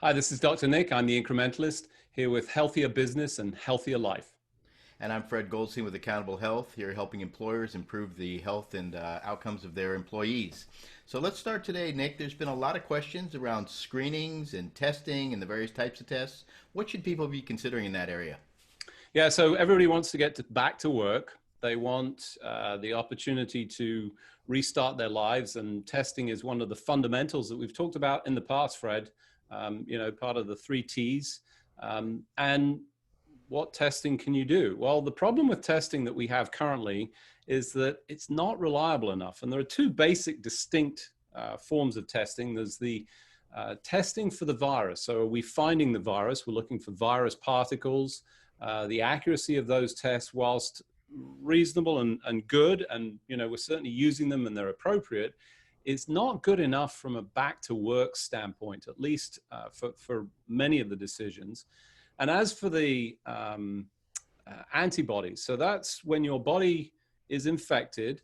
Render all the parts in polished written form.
Hi, this is Dr. Nick. I'm the Incrementalist here with Healthier Business and Healthier Life. And I'm Fred Goldstein with Accountable Health, here helping employers improve the health and outcomes of their employees. So let's start today, Nick. There's been a lot of questions around screenings and testing and the various types of tests. What should people be considering in that area? Yeah, so everybody wants to back to work. They want the opportunity to restart their lives, and testing is one of the fundamentals that we've talked about in the past, Fred. Part of the three T's. And what testing can you do? Well, the problem with testing that we have currently is that it's not reliable enough. And there are two basic distinct forms of testing. There's the testing for the virus. So are we finding the virus? We're looking for virus particles. The accuracy of those tests, whilst reasonable and good, and we're certainly using them and they're appropriate, is not good enough from a back to work standpoint, at least for many of the decisions. And as for the antibodies, so that's when your body is infected,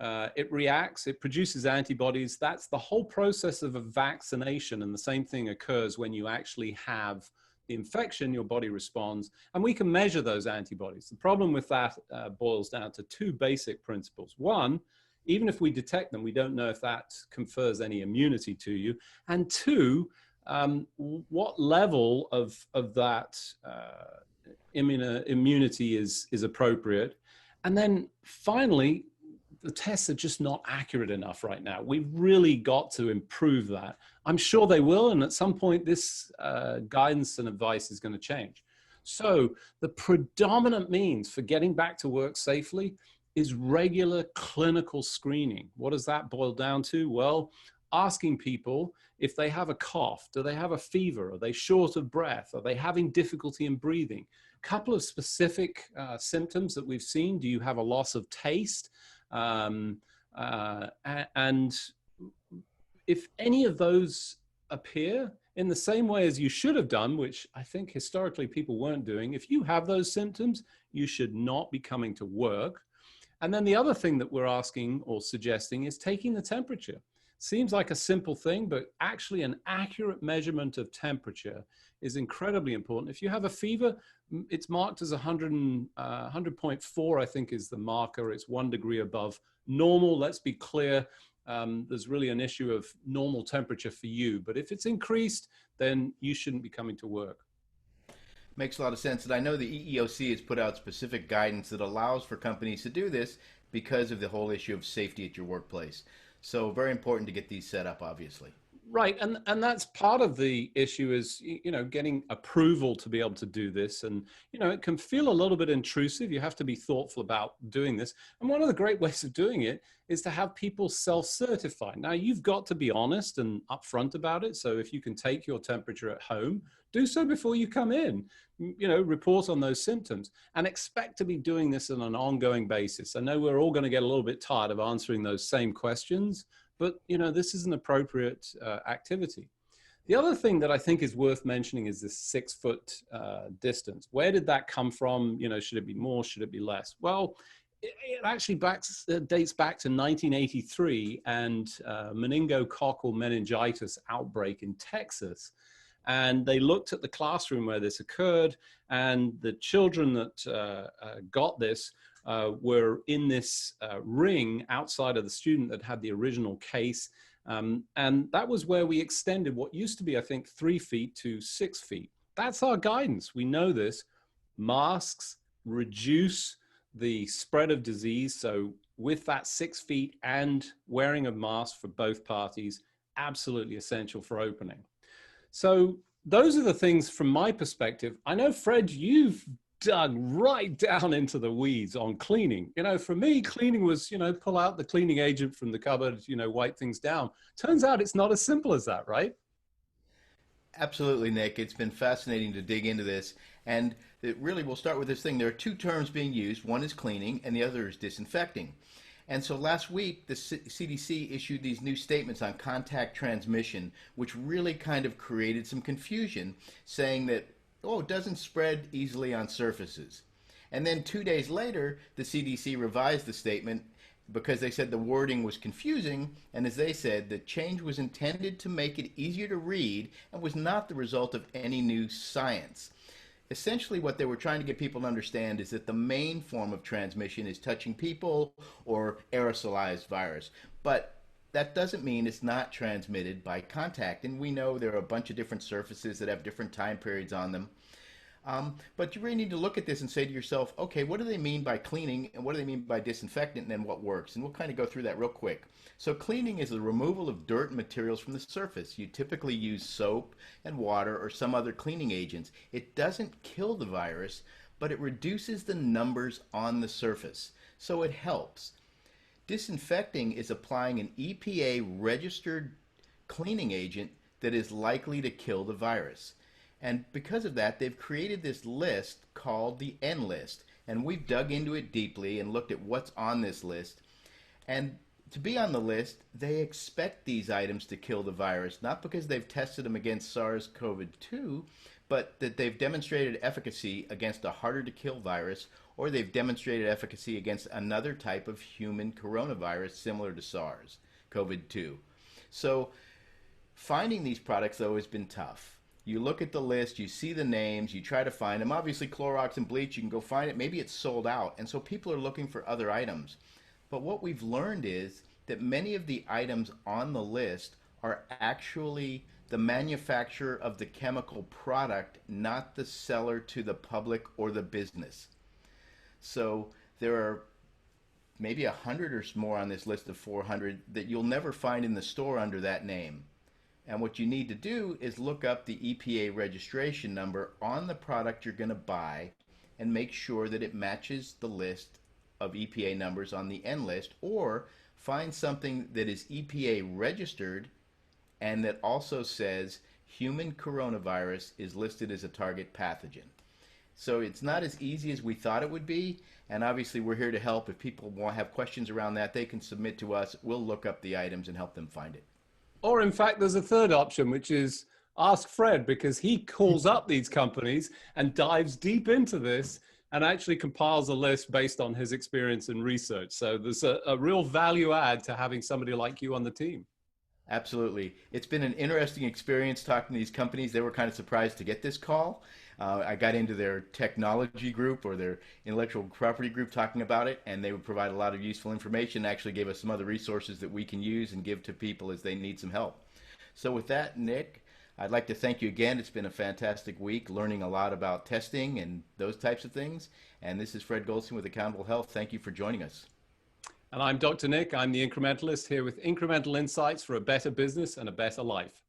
it reacts, it produces antibodies. That's the whole process of a vaccination. And the same thing occurs when you actually have the infection, your body responds, and we can measure those antibodies. The problem with that boils down to two basic principles. One, even if we detect them, we don't know if that confers any immunity to you. And two, what level of that immunity is appropriate. And then finally, the tests are just not accurate enough right now. We've really got to improve that. I'm sure they will, and at some point this guidance and advice is going to change. So the predominant means for getting back to work safely is regular clinical screening. What does that boil down to? Well, asking people if they have a cough, do they have a fever, are they short of breath, are they having difficulty in breathing? A couple of specific symptoms that we've seen. Do you have a loss of taste? And if any of those appear in the same way as you should have done, which I think historically people weren't doing, if you have those symptoms, you should not be coming to work. And then the other thing that we're asking or suggesting is taking the temperature. Seems like a simple thing, but actually an accurate measurement of temperature is incredibly important. If you have a fever, it's marked as 100.4, I think is the marker. It's 1 degree above normal. Let's be clear. There's really an issue of normal temperature for you. But if it's increased, then you shouldn't be coming to work. Makes a lot of sense. And I know the EEOC has put out specific guidance that allows for companies to do this because of the whole issue of safety at your workplace. So very important to get these set up, obviously. Right, and that's part of the issue is, getting approval to be able to do this. And, it can feel a little bit intrusive. You have to be thoughtful about doing this. And one of the great ways of doing it is to have people self-certify. Now, you've got to be honest and upfront about it. So if you can take your temperature at home, do so before you come in, report on those symptoms and expect to be doing this on an ongoing basis. I know we're all going to get a little bit tired of answering those same questions, but this is an appropriate activity. The other thing that I think is worth mentioning is this 6-foot distance. Where did that come from? Should it be more? Should it be less? Well, it actually dates back to 1983 and meningococcal meningitis outbreak in Texas. And they looked at the classroom where this occurred, and the children that got this were in this ring outside of the student that had the original case. And that was where we extended what used to be, I think, 3 feet to 6 feet. That's our guidance. We know this. Masks reduce the spread of disease. So with that 6 feet and wearing a mask for both parties, absolutely essential for opening. So those are the things from my perspective. I know, Fred, you've dug right down into the weeds on cleaning. For me, cleaning was, pull out the cleaning agent from the cupboard, wipe things down. Turns out it's not as simple as that, right? Absolutely, Nick. It's been fascinating to dig into this. And we'll start with this thing. There are two terms being used. One is cleaning and the other is disinfecting. And so last week, the CDC issued these new statements on contact transmission, which really kind of created some confusion, saying that, it doesn't spread easily on surfaces. And then 2 days later, the CDC revised the statement because they said the wording was confusing, and as they said, the change was intended to make it easier to read and was not the result of any new science. Essentially, what they were trying to get people to understand is that the main form of transmission is touching people or aerosolized virus. But that doesn't mean it's not transmitted by contact. And we know there are a bunch of different surfaces that have different time periods on them. But you really need to look at this and say to yourself, okay, what do they mean by cleaning and what do they mean by disinfectant, and then what works? And we'll kind of go through that real quick. So cleaning is the removal of dirt and materials from the surface. You typically use soap and water or some other cleaning agents. It doesn't kill the virus, but it reduces the numbers on the surface. So it helps. Disinfecting is applying an EPA registered cleaning agent that is likely to kill the virus. And because of that, they've created this list called the N list. And we've dug into it deeply and looked at what's on this list. And to be on the list, they expect these items to kill the virus, not because they've tested them against SARS-CoV-2, but that they've demonstrated efficacy against a harder to kill virus, or they've demonstrated efficacy against another type of human coronavirus similar to SARS-CoV-2. So finding these products, though, has been tough. You look at the list, you see the names, you try to find them. Obviously, Clorox and bleach, you can go find it. Maybe it's sold out, and so people are looking for other items. But what we've learned is that many of the items on the list are actually the manufacturer of the chemical product, not the seller to the public or the business. So there are maybe 100 or more on this list of 400 that you'll never find in the store under that name. And what you need to do is look up the EPA registration number on the product you're going to buy and make sure that it matches the list of EPA numbers on the N list, or find something that is EPA registered and that also says human coronavirus is listed as a target pathogen. So it's not as easy as we thought it would be, and obviously we're here to help. If people have questions around that, they can submit to us. We'll look up the items and help them find it. Or in fact, there's a third option, which is ask Fred, because he calls up these companies and dives deep into this and actually compiles a list based on his experience and research. So there's a real value add to having somebody like you on the team. Absolutely. It's been an interesting experience talking to these companies. They were kind of surprised to get this call. I got into their technology group or their intellectual property group talking about it, and they would provide a lot of useful information, actually gave us some other resources that we can use and give to people as they need some help. So with that, Nick, I'd like to thank you again. It's been a fantastic week learning a lot about testing and those types of things. And this is Fred Goldstein with Accountable Health. Thank you for joining us. And I'm Dr. Nick. I'm the Incrementalist here with incremental insights for a better business and a better life.